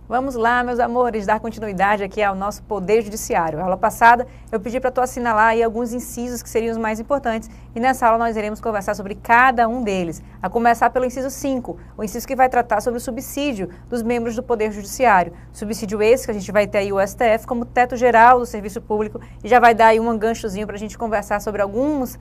Vamos lá, meus amores, dar continuidade aqui ao nosso Poder Judiciário. Na aula passada, eu pedi para tu assinalar aí alguns incisos que seriam os mais importantes e nessa aula nós iremos conversar sobre cada um deles. A começar pelo inciso 5, o inciso que vai tratar sobre o subsídio dos membros do Poder Judiciário. Subsídio esse que a gente vai ter aí o STF como teto geral do serviço público e já vai dar aí um ganchozinho para a gente conversar sobre alguns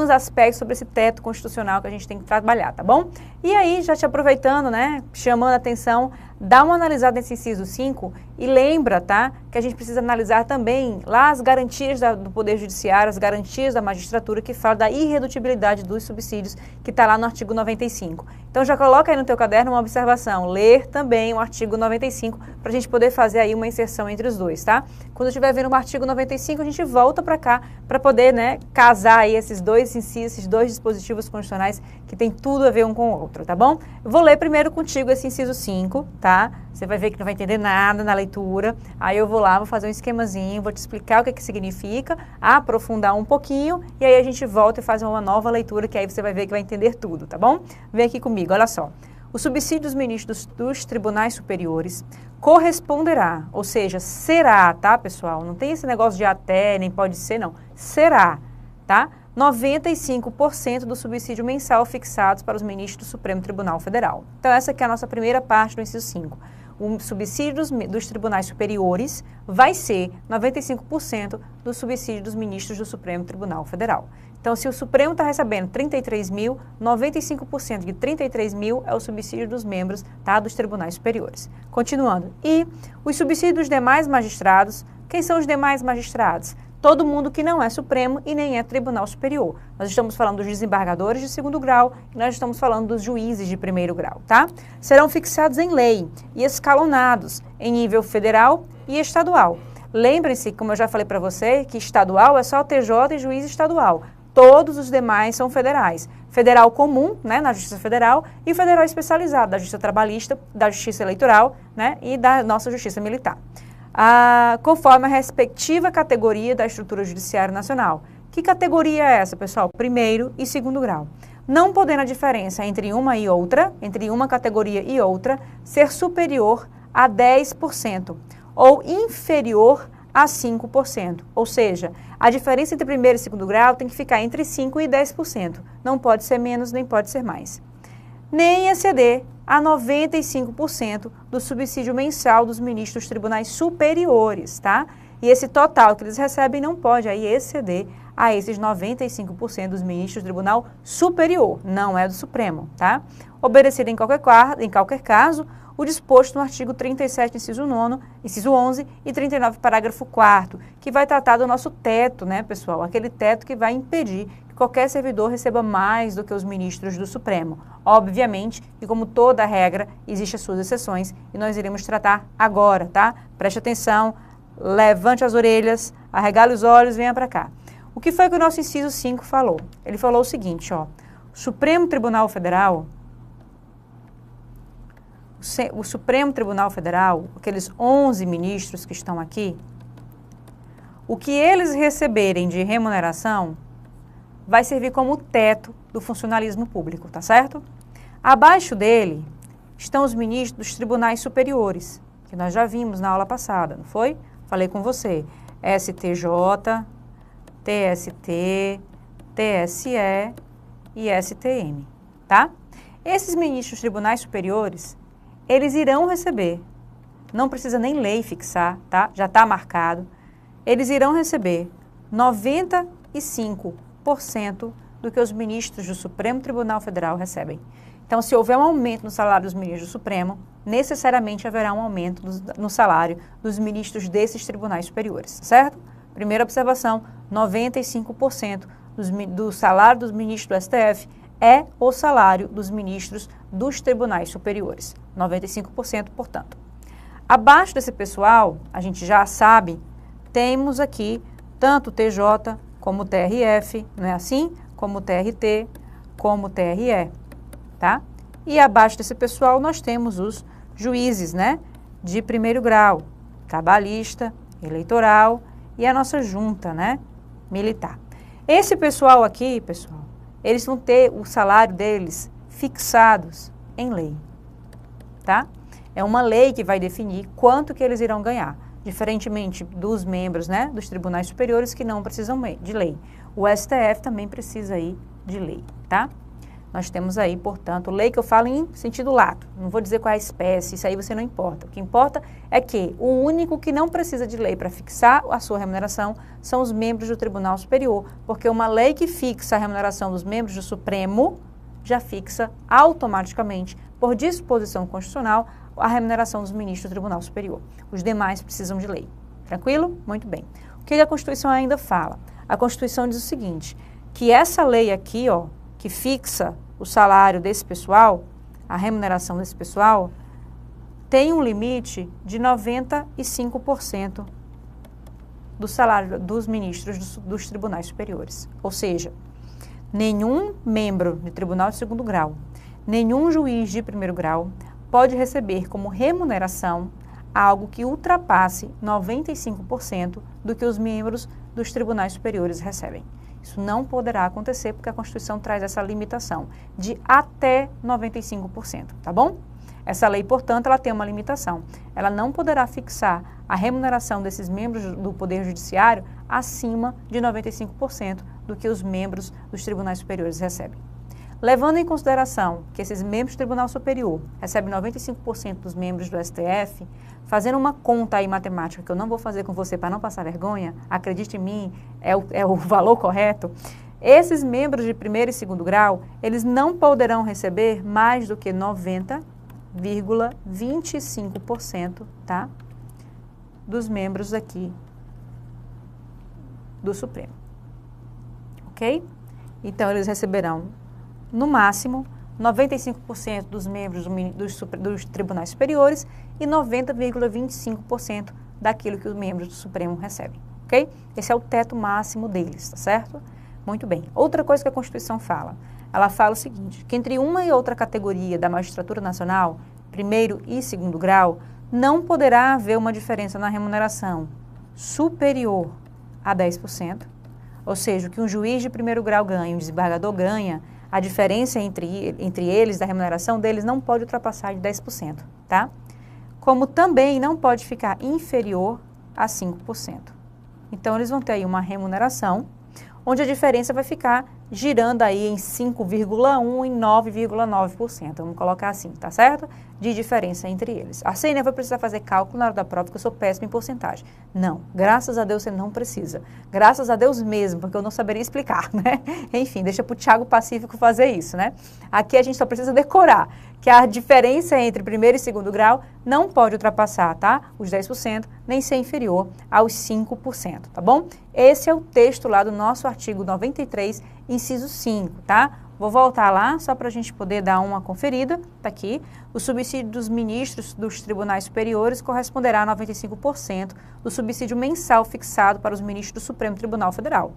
aspectos sobre esse teto constitucional que a gente tem que trabalhar, tá bom? E aí, já te aproveitando, né, chamando a atenção, dá uma analisada nesse inciso 5 e lembra, tá, que a gente precisa analisar também lá as garantias do Poder Judiciário, as garantias da magistratura, que fala da irredutibilidade dos subsídios, que está lá no artigo 95. Então, já coloca aí no teu caderno uma observação, ler também o artigo 95, para a gente poder fazer aí uma inserção entre os dois, tá? Quando eu estiver vendo o artigo 95, a gente volta para cá, para poder, né, casar aí esses dois incisos, esses dois dispositivos constitucionais que tem tudo a ver um com o outro, tá bom? Eu vou ler primeiro contigo esse inciso 5, tá? Você vai ver que não vai entender nada na leitura, aí eu vou lá, vou fazer um esquemazinho, vou te explicar o que significa, aprofundar um pouquinho, e aí a gente volta e faz uma nova leitura, que aí você vai ver que vai entender tudo, tá bom? Vem aqui comigo, olha só. O subsídio dos ministros dos tribunais superiores corresponderá, ou seja, será, tá, pessoal? Não tem esse negócio de até, nem pode ser, não. Será, tá? 95% do subsídio mensal fixados para os ministros do Supremo Tribunal Federal. Então, essa aqui é a nossa primeira parte do inciso 5. O subsídio dos tribunais superiores vai ser 95% do subsídio dos ministros do Supremo Tribunal Federal. Então, se o Supremo está recebendo 33 mil, 95% de 33 mil é o subsídio dos membros, tá, dos tribunais superiores. Continuando. E os subsídios dos demais magistrados, quem são os demais magistrados? Todo mundo que não é Supremo e nem é Tribunal Superior. Nós estamos falando dos desembargadores de segundo grau e nós estamos falando dos juízes de primeiro grau, tá? Serão fixados em lei e escalonados em nível federal e estadual. Lembrem-se, como eu já falei para você, que estadual é só o TJ e juiz estadual. Todos os demais são federais. Federal comum, né, na Justiça Federal, e federal especializado, da Justiça Trabalhista, da Justiça Eleitoral, né, e da nossa Justiça Militar. Conforme a respectiva categoria da estrutura judiciária nacional. Que categoria é essa, pessoal? Primeiro e segundo grau. Não podendo a diferença entre uma e outra, entre uma categoria e outra, ser superior a 10% ou inferior a 5%. Ou seja, a diferença entre primeiro e segundo grau tem que ficar entre 5% e 10%. Não pode ser menos, nem pode ser mais. Nem exceder a 95% do subsídio mensal dos ministros dos tribunais superiores, tá? E esse total que eles recebem não pode aí exceder a esses 95% dos ministros do Tribunal Superior, não é do Supremo, tá? Obedecido em qualquer caso, o disposto no artigo 37, inciso 9, inciso 11 e 39, parágrafo 4º, que vai tratar do nosso teto, né, pessoal? Aquele teto que vai impedir que qualquer servidor receba mais do que os ministros do Supremo. Obviamente, e como toda regra, existem as suas exceções e nós iremos tratar agora, tá? Preste atenção, levante as orelhas, arregale os olhos, venha para cá. O que foi que o nosso inciso 5 falou? Ele falou o seguinte, ó, Supremo Tribunal Federal, o Supremo Tribunal Federal, aqueles 11 ministros que estão aqui, o que eles receberem de remuneração vai servir como teto do funcionalismo público, tá certo? Abaixo dele estão os ministros dos tribunais superiores, que nós já vimos na aula passada, não foi? Falei com você, STJ, TST, TSE e STM, tá? Esses ministros dos tribunais superiores, eles irão receber, não precisa nem lei fixar, tá? Já está marcado, eles irão receber 95% do que os ministros do Supremo Tribunal Federal recebem. Então, se houver um aumento no salário dos ministros do Supremo, necessariamente haverá um aumento no salário dos ministros desses tribunais superiores, certo? Primeira observação, 95% do salário dos ministros do STF é o salário dos ministros dos tribunais superiores, 95%, portanto. Abaixo desse pessoal, a gente já sabe, temos aqui tanto o TJ como o TRF, não é assim? Como o TRT, como o TRE, tá? E abaixo desse pessoal nós temos os juízes, né? De primeiro grau, trabalhista, eleitoral e a nossa junta, né? militar. Esse pessoal aqui, pessoal, eles vão ter o salário deles fixados em lei, tá? É uma lei que vai definir quanto que eles irão ganhar, diferentemente dos membros, né, dos tribunais superiores que não precisam de lei. O STF também precisa aí de lei, tá? Nós temos aí, portanto, lei que eu falo em sentido lato. Não vou dizer qual é a espécie, isso aí você não importa. O que importa é que o único que não precisa de lei para fixar a sua remuneração são os membros do Tribunal Superior, porque uma lei que fixa a remuneração dos membros do Supremo já fixa automaticamente, por disposição constitucional, a remuneração dos ministros do Tribunal Superior. Os demais precisam de lei. Tranquilo? Muito bem. O que a Constituição ainda fala? A Constituição diz o seguinte, que essa lei aqui, ó, que fixa o salário desse pessoal, a remuneração desse pessoal, tem um limite de 95% do salário dos ministros dos tribunais superiores. Ou seja, nenhum membro de tribunal de segundo grau, nenhum juiz de primeiro grau pode receber como remuneração algo que ultrapasse 95% do que os membros dos tribunais superiores recebem. Isso não poderá acontecer porque a Constituição traz essa limitação de até 95%, tá bom? Essa lei, portanto, ela tem uma limitação. Ela não poderá fixar a remuneração desses membros do Poder Judiciário acima de 95% do que os membros dos tribunais superiores recebem. Levando em consideração que esses membros do Tribunal Superior recebem 95% dos membros do STF, fazendo uma conta aí matemática que eu não vou fazer com você para não passar vergonha, acredite em mim, é o valor correto, esses membros de primeiro e segundo grau, eles não poderão receber mais do que 90,25%, tá? Dos membros aqui do Supremo. Ok? Então, eles receberão no máximo, 95% dos membros dos tribunais superiores e 90,25% daquilo que os membros do Supremo recebem, ok? Esse é o teto máximo deles, tá certo? Muito bem. Outra coisa que a Constituição fala, ela fala o seguinte, que entre uma e outra categoria da magistratura nacional, primeiro e segundo grau, não poderá haver uma diferença na remuneração superior a 10%, ou seja, o que um juiz de primeiro grau ganha e um desembargador ganha, a diferença entre eles, da remuneração deles, não pode ultrapassar de 10%, tá? Como também não pode ficar inferior a 5%. Então, eles vão ter aí uma remuneração, onde a diferença vai ficar girando aí em 5,1% e 9,9%. Vamos colocar assim, tá certo? De diferença entre eles. Assim, né, vai precisar fazer cálculo na hora da prova, porque eu sou péssima em porcentagem. Não, graças a Deus você não precisa. Graças a Deus mesmo, porque eu não saberia explicar, né? Enfim, deixa para o Thiago Pacífico fazer isso, né? Aqui a gente só precisa decorar que a diferença entre primeiro e segundo grau não pode ultrapassar, tá? Os 10%, nem ser inferior aos 5%, tá bom? Esse é o texto lá do nosso artigo 93, inciso 5, tá? Vou voltar lá, só para a gente poder dar uma conferida, tá aqui. O subsídio dos ministros dos tribunais superiores corresponderá a 95% do subsídio mensal fixado para os ministros do Supremo Tribunal Federal.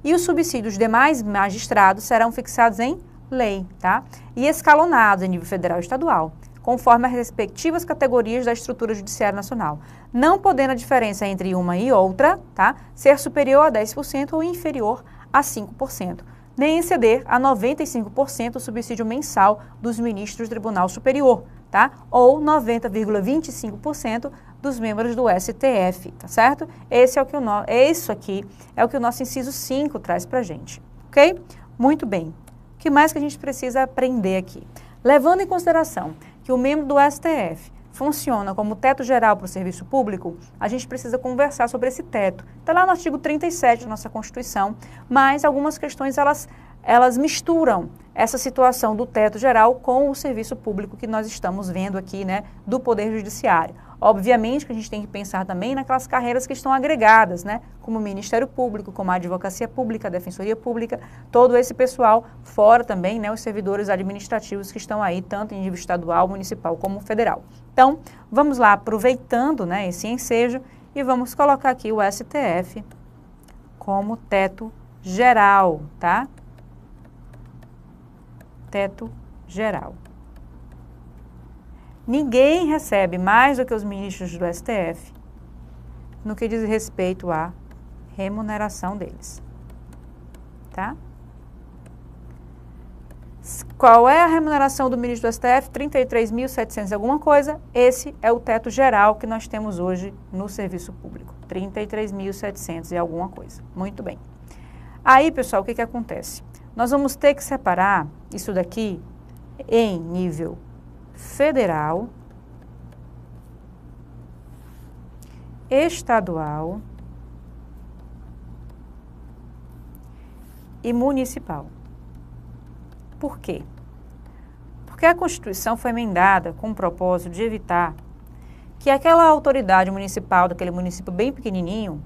E os subsídios dos demais magistrados serão fixados em lei, tá? E escalonados em nível federal e estadual, conforme as respectivas categorias da estrutura judiciária nacional, não podendo a diferença entre uma e outra, tá, ser superior a 10% ou inferior a 5%, nem exceder a 95% do subsídio mensal dos ministros do Tribunal Superior, tá? Ou 90,25% dos membros do STF, tá certo? Isso aqui é o que o nosso inciso 5 traz pra gente, ok? Muito bem. O que mais que a gente precisa aprender aqui? Levando em consideração que o membro do STF funciona como teto geral para o serviço público, a gente precisa conversar sobre esse teto. Está lá no artigo 37 da nossa Constituição, mas algumas questões elas misturam essa situação do teto geral com o serviço público que nós estamos vendo aqui, né, do Poder Judiciário. Obviamente que a gente tem que pensar também naquelas carreiras que estão agregadas, né, como o Ministério Público, como a Advocacia Pública, a Defensoria Pública, todo esse pessoal, fora também, né, os servidores administrativos que estão aí, tanto em nível estadual, municipal como federal. Então, vamos lá, aproveitando, né, esse ensejo, e vamos colocar aqui o STF como teto geral, tá? Teto geral. Ninguém recebe mais do que os ministros do STF no que diz respeito à remuneração deles. tá? Qual é a remuneração do ministro do STF? 33.700 alguma coisa. Esse é o teto geral que nós temos hoje no serviço público. 33.700 e alguma coisa. Muito bem. Aí, pessoal, o que acontece? Nós vamos ter que separar isso daqui em nível federal, estadual e municipal. Por quê? Porque a Constituição foi emendada com o propósito de evitar que aquela autoridade municipal, daquele município bem pequenininho,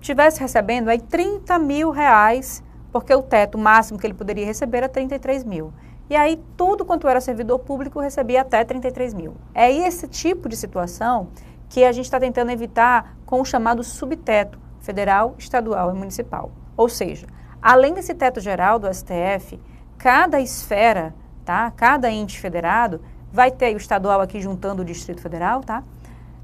estivesse recebendo aí 30 mil reais, porque o teto máximo que ele poderia receber era 33 mil. E aí tudo quanto era servidor público recebia até 33 mil. É esse tipo de situação que a gente está tentando evitar com o chamado subteto federal, estadual e municipal. Ou seja, além desse teto geral do STF, cada esfera, tá? Cada ente federado vai ter o estadual aqui juntando o Distrito Federal, tá?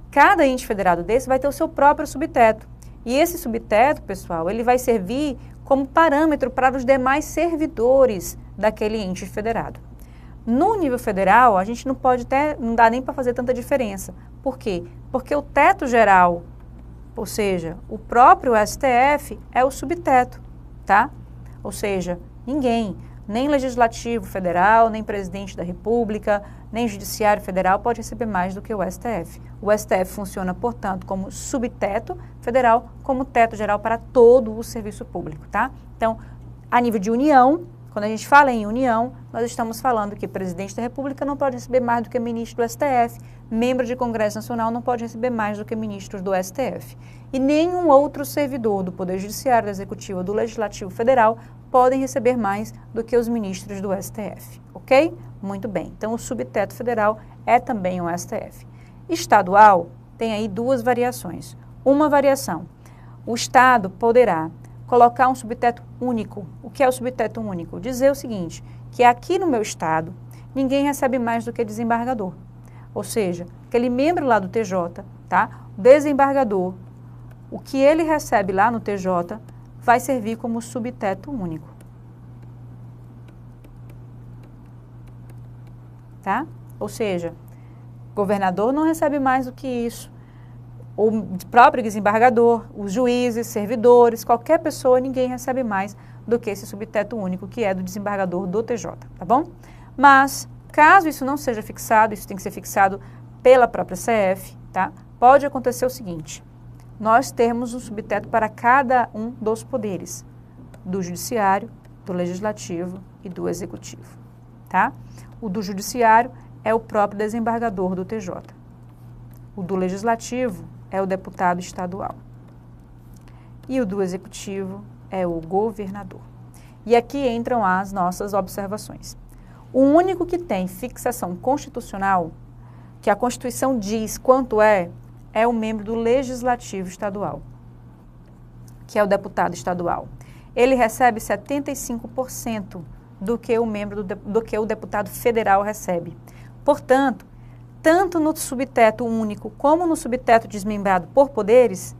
Cada ente federado desse vai ter o seu próprio subteto. E esse subteto, pessoal, ele vai servir como parâmetro para os demais servidores daquele ente federado. No nível federal, a gente não pode ter, não dá nem para fazer tanta diferença. Por quê? Porque o teto geral, ou seja, o próprio STF é o subteto, tá? Ou seja, ninguém, nem legislativo federal, nem presidente da República, nem judiciário federal pode receber mais do que o STF. O STF funciona, portanto, como subteto federal, como teto geral para todo o serviço público, tá? Então, a nível de União, quando a gente fala em União, nós estamos falando que presidente da República não pode receber mais do que ministro do STF, membro de Congresso Nacional não pode receber mais do que ministros do STF. E nenhum outro servidor do Poder Judiciário, do Executivo ou do Legislativo Federal podem receber mais do que os ministros do STF, ok? Muito bem. Então, o subteto federal é também o STF. Estadual tem aí duas variações. Uma variação, o Estado poderá colocar um subteto único. O que é o subteto único? Dizer o seguinte, que aqui no meu estado, ninguém recebe mais do que desembargador. Ou seja, aquele membro lá do TJ, tá? O desembargador, o que ele recebe lá no TJ vai servir como subteto único. Tá? Ou seja, governador não recebe mais do que isso. O próprio desembargador, os juízes, servidores, qualquer pessoa, ninguém recebe mais do que esse subteto único, que é do desembargador do TJ, tá bom? Mas, caso isso não seja fixado, isso tem que ser fixado pela própria CF, tá? Pode acontecer o seguinte, nós temos um subteto para cada um dos poderes, do judiciário, do legislativo e do executivo, tá? O do judiciário é o próprio desembargador do TJ. O do legislativo é o deputado estadual. E o do executivo é o governador. E aqui entram as nossas observações. O único que tem fixação constitucional, que a Constituição diz quanto é o membro do legislativo estadual, que é o deputado estadual. Ele recebe 75% do que o membro do que o deputado federal recebe. Portanto, tanto no subteto único como no subteto desmembrado por poderes,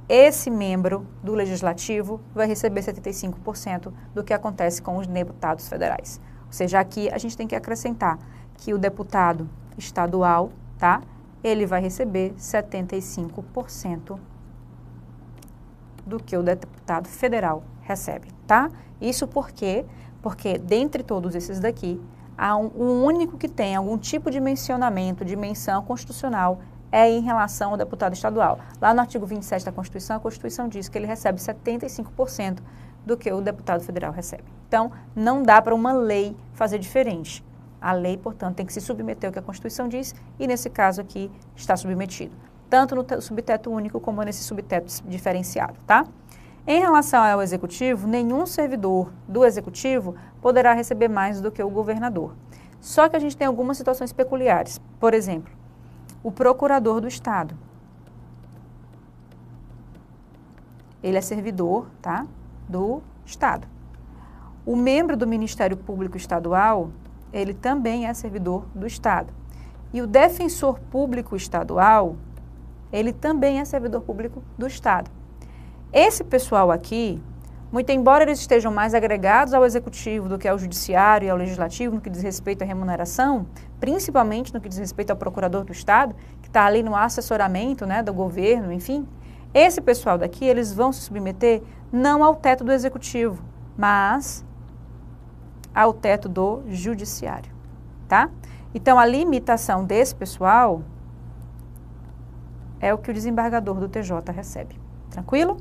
esse membro do legislativo vai receber 75% do que acontece com os deputados federais. Ou seja, aqui a gente tem que acrescentar que o deputado estadual, tá? Ele vai receber 75% do que o deputado federal recebe, tá? Isso por quê? Porque dentre todos esses daqui, há um único que tem algum tipo de mencionamento, de menção constitucional, é em relação ao deputado estadual. Lá no artigo 27 da Constituição, a Constituição diz que ele recebe 75% do que o deputado federal recebe. Então, não dá para uma lei fazer diferente. A lei, portanto, tem que se submeter ao que a Constituição diz e, nesse caso aqui, está submetido. Tanto no subteto único como nesse subteto diferenciado, tá? Em relação ao executivo, nenhum servidor do executivo poderá receber mais do que o governador. Só que a gente tem algumas situações peculiares. Por exemplo, o procurador do estado. Ele é servidor, tá? Do estado. O membro do Ministério Público Estadual, ele também é servidor do estado. E o defensor público estadual, ele também é servidor público do estado. Esse pessoal aqui, Muito embora eles estejam mais agregados ao executivo do que ao judiciário e ao legislativo no que diz respeito à remuneração, principalmente no que diz respeito ao procurador do Estado, que está ali no assessoramento, né, do governo, enfim, esse pessoal daqui, eles vão se submeter não ao teto do executivo, mas ao teto do judiciário, tá? Então, a limitação desse pessoal é o que o desembargador do TJ recebe, tranquilo?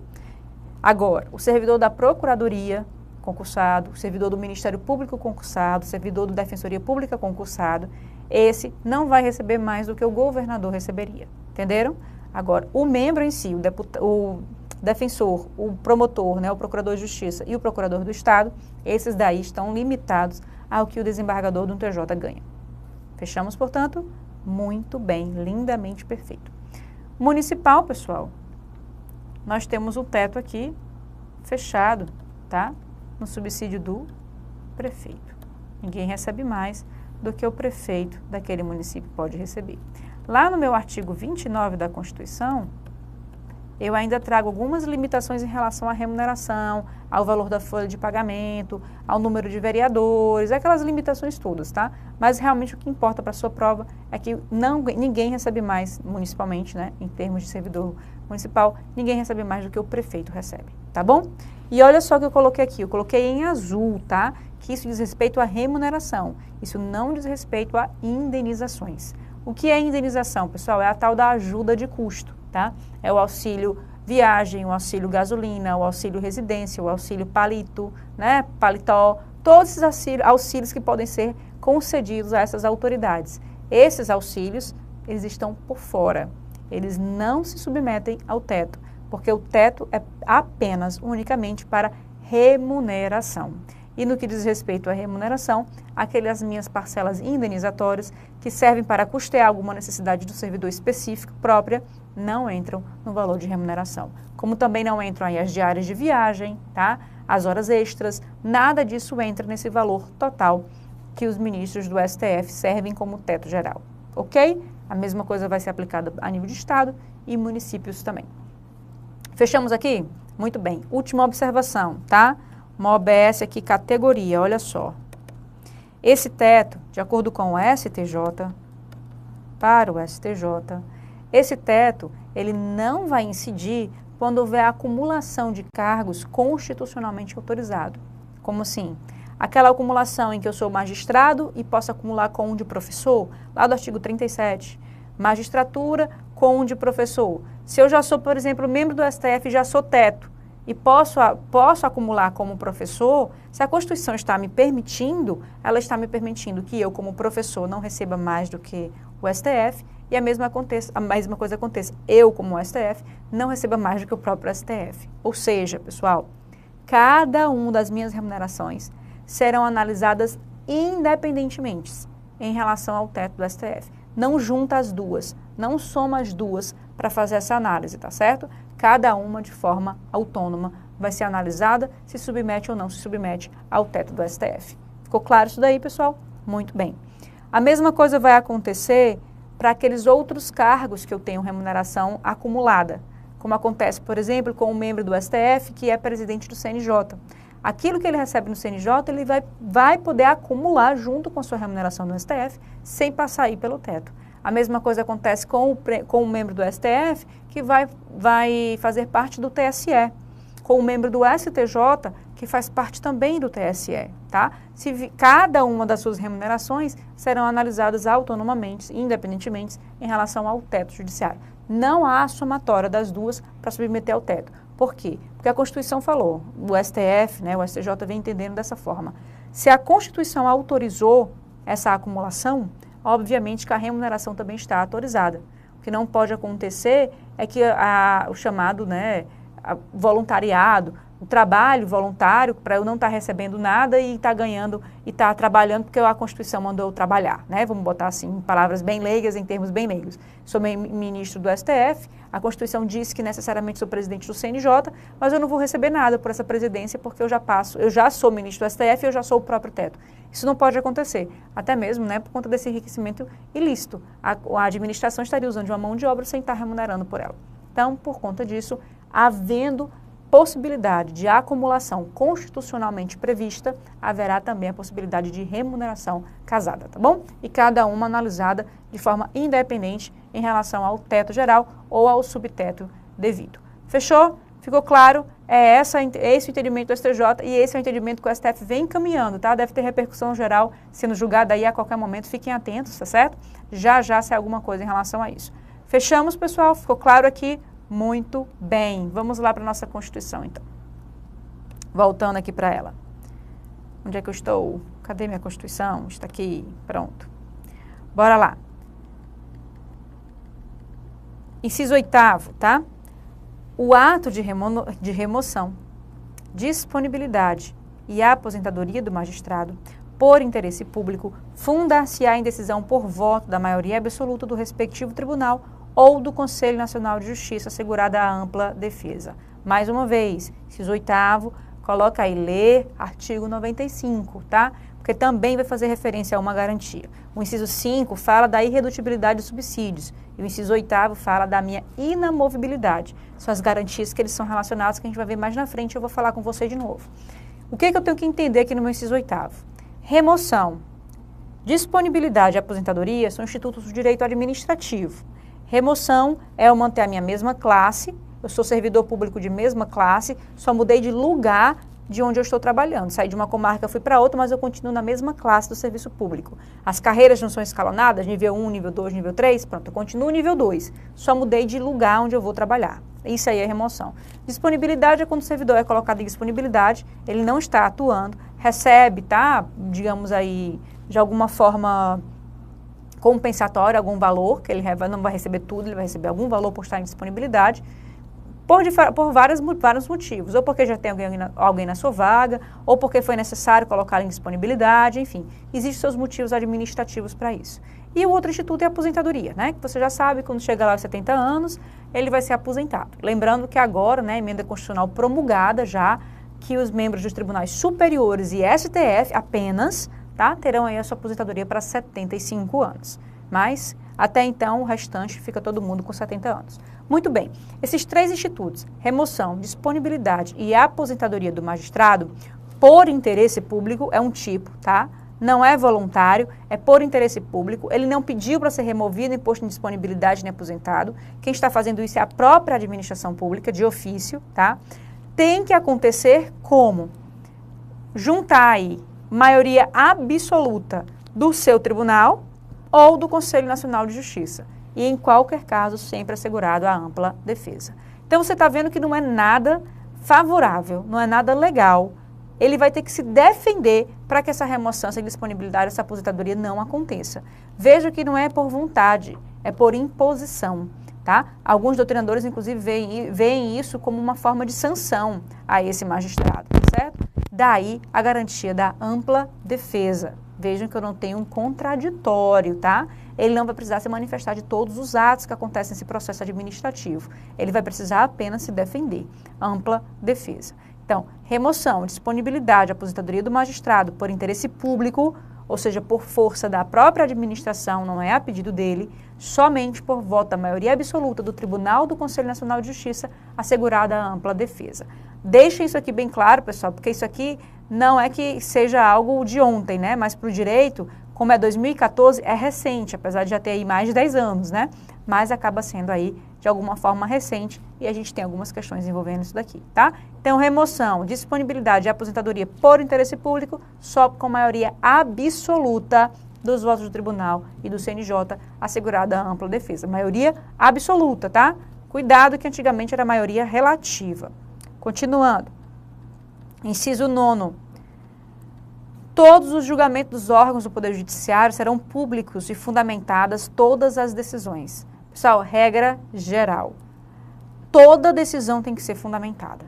Agora, o servidor da Procuradoria concursado, o servidor do Ministério Público concursado, o servidor da Defensoria Pública concursado, esse não vai receber mais do que o governador receberia, entenderam? Agora, o membro em si, o defensor, o promotor, né, o procurador de justiça e o procurador do Estado, esses daí estão limitados ao que o desembargador do TJ ganha. Fechamos, portanto? Muito bem, lindamente perfeito. Municipal, pessoal, nós temos o teto aqui fechado, tá? No subsídio do prefeito. Ninguém recebe mais do que o prefeito daquele município pode receber. Lá no meu artigo 29 da Constituição, eu ainda trago algumas limitações em relação à remuneração, ao valor da folha de pagamento, ao número de vereadores, aquelas limitações todas, tá? Mas realmente o que importa para a sua prova é que ninguém recebe mais municipalmente, né? Em termos de servidor municipal, ninguém recebe mais do que o prefeito recebe, tá bom? E olha só o que eu coloquei aqui, eu coloquei em azul, tá? Que isso diz respeito à remuneração, isso não diz respeito a indenizações. O que é indenização, pessoal? É a tal da ajuda de custo, tá? É o auxílio viagem, o auxílio gasolina, o auxílio residência, o auxílio palito, né? Paletó, todos esses auxílios que podem ser concedidos a essas autoridades. Esses auxílios, eles estão por fora, eles não se submetem ao teto, porque o teto é apenas, unicamente para remuneração. E no que diz respeito à remuneração, aquelas minhas parcelas indenizatórias que servem para custear alguma necessidade do servidor específico própria, não entram no valor de remuneração. Como também não entram aí as diárias de viagem, tá? As horas extras, nada disso entra nesse valor total que os ministros do STF servem como teto geral, ok? A mesma coisa vai ser aplicada a nível de Estado e municípios também. Fechamos aqui? Muito bem. Última observação, tá? Uma OBS aqui, categoria, olha só. Esse teto, de acordo com o STJ, para o STJ, esse teto, ele não vai incidir quando houver acumulação de cargos constitucionalmente autorizados. Como assim? Aquela acumulação em que eu sou magistrado e posso acumular com um de professor, lá do artigo 37. Magistratura com um de professor. Se eu já sou, por exemplo, membro do STF e já sou teto, e posso acumular como professor, se a Constituição está me permitindo, ela está me permitindo que eu, como professor, não receba mais do que o STF, e a mesma coisa aconteça, eu, como STF, não receba mais do que o próprio STF. Ou seja, pessoal, cada uma das minhas remunerações serão analisadas independentemente em relação ao teto do STF. Não junta as duas, não soma as duas para fazer essa análise, tá certo? Cada uma de forma autônoma vai ser analisada se submete ou não se submete ao teto do STF. Ficou claro isso daí, pessoal? Muito bem. A mesma coisa vai acontecer para aqueles outros cargos que eu tenho remuneração acumulada, como acontece, por exemplo, com um membro do STF que é presidente do CNJ. Aquilo que ele recebe no CNJ, ele vai poder acumular junto com a sua remuneração no STF, sem passar aí pelo teto. A mesma coisa acontece com o membro do STF, que vai fazer parte do TSE, com o membro do STJ, que faz parte também do TSE, tá? Cada uma das suas remunerações serão analisadas autonomamente, independentemente, em relação ao teto judiciário. Não há somatória das duas para submeter ao teto. Por quê? Porque a Constituição falou, o STF, né, o STJ vem entendendo dessa forma. Se a Constituição autorizou essa acumulação, obviamente que a remuneração também está autorizada. O que não pode acontecer é que o chamado, né, voluntariado, o trabalho voluntário, para eu não estar recebendo nada e estar ganhando e estar trabalhando porque a Constituição mandou eu trabalhar, né? Vamos botar assim, em palavras bem leigas, em termos bem leigos. Sou ministro do STF, a Constituição diz que necessariamente sou presidente do CNJ, mas eu não vou receber nada por essa presidência porque eu já sou ministro do STF e eu já sou o próprio teto. Isso não pode acontecer, até mesmo, né, por conta desse enriquecimento ilícito. A administração estaria usando de uma mão de obra sem estar remunerando por ela. Então, por conta disso, havendo possibilidade de acumulação constitucionalmente prevista, haverá também a possibilidade de remuneração casada, tá bom? E cada uma analisada de forma independente em relação ao teto geral ou ao subteto devido. Fechou? Ficou claro? É esse o entendimento do STJ e esse é o entendimento que o STF vem encaminhando, tá? Deve ter repercussão geral sendo julgada aí a qualquer momento, fiquem atentos, tá certo? Já sai alguma coisa em relação a isso. Fechamos, pessoal? Ficou claro aqui? Muito bem. Vamos lá para a nossa Constituição, então. Voltando aqui para ela. Onde é que eu estou? Cadê minha Constituição? Está aqui. Pronto. Bora lá. Inciso 8º, tá? O ato de remoção, disponibilidade e aposentadoria do magistrado por interesse público fundar-se-á em decisão por voto da maioria absoluta do respectivo tribunal ou do Conselho Nacional de Justiça, assegurada a ampla defesa. Mais uma vez, inciso 8º, coloca aí, ler artigo 95, tá? Porque também vai fazer referência a uma garantia. O inciso 5 fala da irredutibilidade dos subsídios e o inciso 8º fala da minha inamovibilidade. São as garantias que eles são relacionados, que a gente vai ver mais na frente, eu vou falar com você de novo. O que eu tenho que entender aqui no meu inciso 8º? Remoção, disponibilidade e aposentadoria são institutos do direito administrativo. Remoção é eu manter a minha mesma classe, eu sou servidor público de mesma classe, só mudei de lugar de onde eu estou trabalhando. Saí de uma comarca, fui para outra, mas eu continuo na mesma classe do serviço público. As carreiras não são escalonadas, nível 1, nível 2, nível 3, pronto, eu continuo nível 2. Só mudei de lugar onde eu vou trabalhar. Isso aí é remoção. Disponibilidade é quando o servidor é colocado em disponibilidade, ele não está atuando, recebe, tá, digamos aí, de alguma forma compensatória, algum valor, que ele não vai receber tudo, ele vai receber algum valor por estar em disponibilidade, por vários motivos, ou porque já tem alguém na sua vaga, ou porque foi necessário colocá-lo em disponibilidade, enfim, existem seus motivos administrativos para isso. E o outro instituto é a aposentadoria, né, que você já sabe, quando chega lá aos 70 anos, ele vai ser aposentado. Lembrando que agora, né, a emenda constitucional promulgada já, que os membros dos tribunais superiores e STF apenas, tá, terão aí a sua aposentadoria para 75 anos. Mas, até então, o restante fica todo mundo com 70 anos. Muito bem, esses três institutos, remoção, disponibilidade e aposentadoria do magistrado, por interesse público, é um tipo, tá? Não é voluntário, é por interesse público, ele não pediu para ser removido, nem posto em disponibilidade nem aposentado, quem está fazendo isso é a própria administração pública, de ofício, tá? Tem que acontecer como? Juntar aí maioria absoluta do seu tribunal ou do Conselho Nacional de Justiça. E, em qualquer caso, sempre assegurado a ampla defesa. Então, você está vendo que não é nada favorável, não é nada legal. Ele vai ter que se defender para que essa remoção, essa disponibilidade, essa aposentadoria não aconteça. Veja que não é por vontade, é por imposição, tá? Alguns doutrinadores, inclusive, veem isso como uma forma de sanção a esse magistrado, certo? Daí a garantia da ampla defesa. Vejam que eu não tenho um contraditório, tá? Ele não vai precisar se manifestar de todos os atos que acontecem nesse processo administrativo. Ele vai precisar apenas se defender. Ampla defesa. Então, remoção, disponibilidade, aposentadoria do magistrado por interesse público, ou seja, por força da própria administração, não é a pedido dele, somente por voto da maioria absoluta do Tribunal do Conselho Nacional de Justiça, assegurada a ampla defesa. Deixem isso aqui bem claro, pessoal, porque isso aqui não é que seja algo de ontem, né? Mas para o direito, como é 2014, é recente, apesar de já ter aí mais de 10 anos, né? Mas acaba sendo aí, de alguma forma, recente e a gente tem algumas questões envolvendo isso daqui, tá? Então, remoção, disponibilidade e aposentadoria por interesse público, só com maioria absoluta dos votos do tribunal e do CNJ, assegurada a ampla defesa. Maioria absoluta, tá? Cuidado que antigamente era maioria relativa. Continuando. Inciso 9º. Todos os julgamentos dos órgãos do Poder Judiciário serão públicos e fundamentadas todas as decisões. Pessoal, regra geral. Toda decisão tem que ser fundamentada.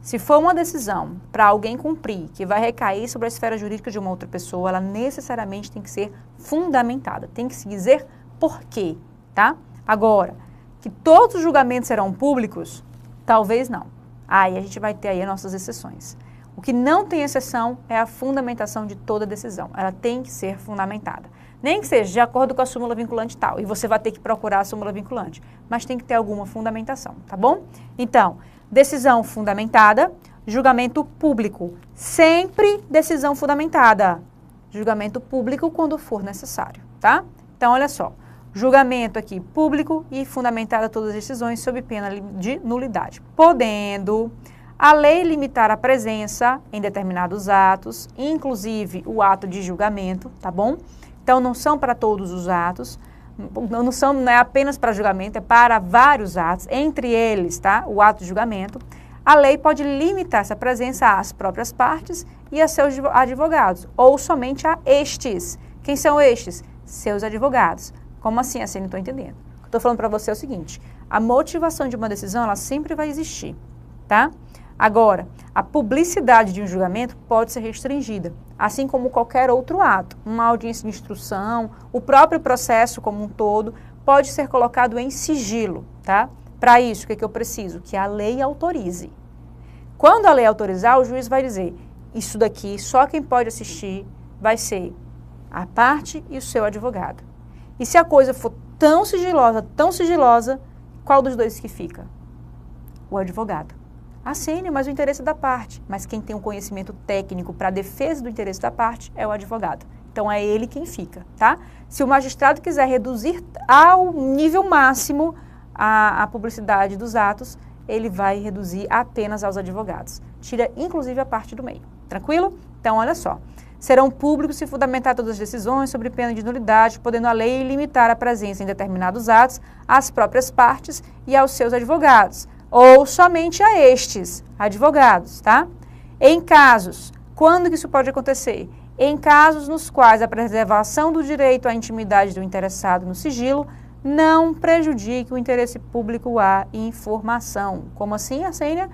Se for uma decisão para alguém cumprir, que vai recair sobre a esfera jurídica de uma outra pessoa, ela necessariamente tem que ser fundamentada. Tem que se dizer por quê, tá? Agora, que todos os julgamentos serão públicos, talvez não. Aí a gente vai ter aí as nossas exceções. O que não tem exceção é a fundamentação de toda decisão. Ela tem que ser fundamentada. Nem que seja de acordo com a súmula vinculante tal, e você vai ter que procurar a súmula vinculante, mas tem que ter alguma fundamentação, tá bom? Então, Decisão fundamentada, julgamento público. Sempre decisão fundamentada. Julgamento público quando for necessário, tá? Então, olha só. Julgamento aqui público e fundamentada todas as decisões sob pena de nulidade. Podendo a lei limitar a presença em determinados atos, inclusive o ato de julgamento, tá bom? Então, não são para todos os atos, não é apenas para julgamento, é para vários atos, entre eles, tá? O ato de julgamento. A lei pode limitar essa presença às próprias partes e a seus advogados, ou somente a estes. Quem são estes? Seus advogados. Como assim? Assim, não estou entendendo. O que eu estou falando para você é o seguinte, a motivação de uma decisão, ela sempre vai existir, tá? Agora, a publicidade de um julgamento pode ser restringida, assim como qualquer outro ato. Uma audiência de instrução, o próprio processo como um todo, pode ser colocado em sigilo, tá? Para isso, o que eu preciso? Que a lei autorize. Quando a lei autorizar, o juiz vai dizer, isso daqui, só quem pode assistir vai ser a parte e o seu advogado. E se a coisa for tão sigilosa, qual dos dois que fica? O advogado. Sênia, mas o interesse da parte. Mas quem tem um conhecimento técnico para a defesa do interesse da parte é o advogado. Então, é ele quem fica, tá? Se o magistrado quiser reduzir ao nível máximo a publicidade dos atos, ele vai reduzir apenas aos advogados. Tira, inclusive, a parte do meio. Tranquilo? Então, olha só. Serão públicos se fundamentar todas as decisões sobre pena de nulidade, podendo a lei limitar a presença em determinados atos às próprias partes e aos seus advogados, ou somente a estes advogados, tá? Em casos, quando que isso pode acontecer? Em casos nos quais a preservação do direito à intimidade do interessado no sigilo não prejudique o interesse público à informação. Como assim, Sênia?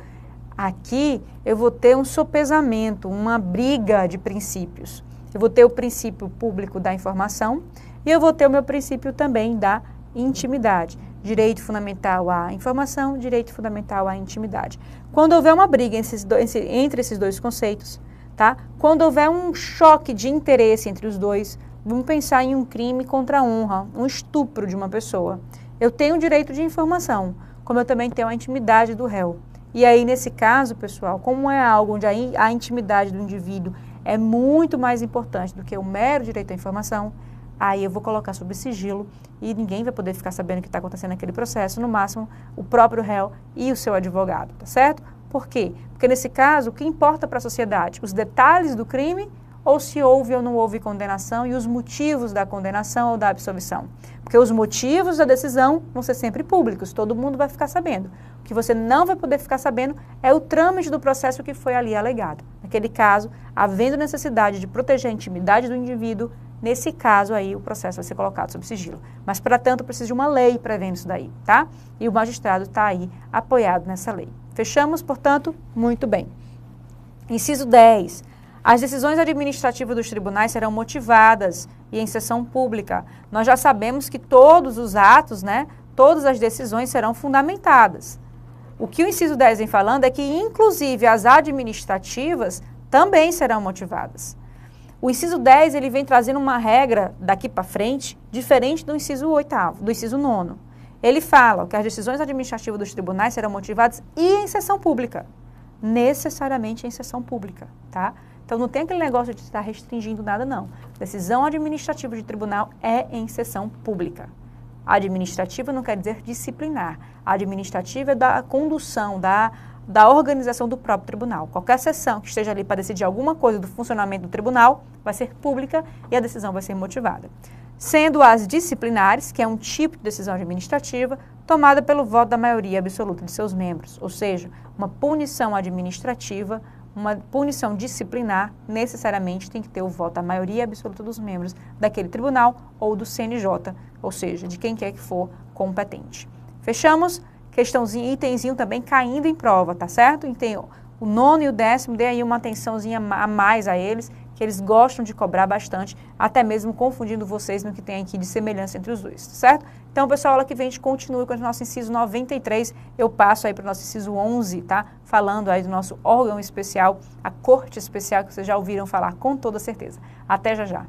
Aqui eu vou ter um sopesamento, uma briga de princípios. Eu vou ter o princípio público da informação e eu vou ter o meu princípio também da intimidade. Direito fundamental à informação, direito fundamental à intimidade. Quando houver uma briga entre esses dois conceitos, tá? Quando houver um choque de interesse entre os dois, vamos pensar em um crime contra a honra, um estupro de uma pessoa. Eu tenho o direito de informação, como eu também tenho a intimidade do réu. E aí, nesse caso, pessoal, como é algo onde a intimidade do indivíduo é muito mais importante do que o mero direito à informação, aí eu vou colocar sob sigilo e ninguém vai poder ficar sabendo o que está acontecendo naquele processo, no máximo o próprio réu e o seu advogado, tá certo? Por quê? Porque nesse caso, o que importa para a sociedade? Os detalhes do crime ou se houve ou não houve condenação e os motivos da condenação ou da absolvição. Porque os motivos da decisão vão ser sempre públicos, todo mundo vai ficar sabendo. O que você não vai poder ficar sabendo é o trâmite do processo que foi ali alegado. Naquele caso, havendo necessidade de proteger a intimidade do indivíduo, nesse caso aí o processo vai ser colocado sob sigilo. Mas, para tanto, precisa de uma lei prevendo isso daí, tá? E o magistrado está aí apoiado nessa lei. Fechamos, portanto? Muito bem. Inciso 10. As decisões administrativas dos tribunais serão motivadas e em sessão pública. Nós já sabemos que todos os atos, né, todas as decisões serão fundamentadas. O que o inciso 10 vem falando é que, inclusive, as administrativas também serão motivadas. O inciso 10, ele vem trazendo uma regra daqui para frente, diferente do inciso 8º, do inciso 9º. Ele fala que as decisões administrativas dos tribunais serão motivadas e em sessão pública. Necessariamente em sessão pública, tá? Então, não tem aquele negócio de estar restringindo nada, não. Decisão administrativa de tribunal é em sessão pública. A administrativa não quer dizer disciplinar. A administrativa é da condução, da organização do próprio tribunal. Qualquer sessão que esteja ali para decidir alguma coisa do funcionamento do tribunal vai ser pública e a decisão vai ser motivada. Sendo as disciplinares, que é um tipo de decisão administrativa, tomada pelo voto da maioria absoluta de seus membros, ou seja, uma punição administrativa, uma punição disciplinar, necessariamente tem que ter o voto da maioria absoluta dos membros daquele tribunal ou do CNJ, ou seja, de quem quer que for competente. Fechamos? Questãozinho, itemzinho também caindo em prova, tá certo? Então, o 9º e o 10º, dê aí uma atençãozinha a mais a eles, que eles gostam de cobrar bastante, até mesmo confundindo vocês no que tem aqui de semelhança entre os dois, certo? Então, pessoal, aula que vem a gente continua com o nosso inciso 93, eu passo aí para o nosso inciso 11, tá? Falando aí do nosso órgão especial, a Corte Especial, que vocês já ouviram falar com toda certeza. Até já já!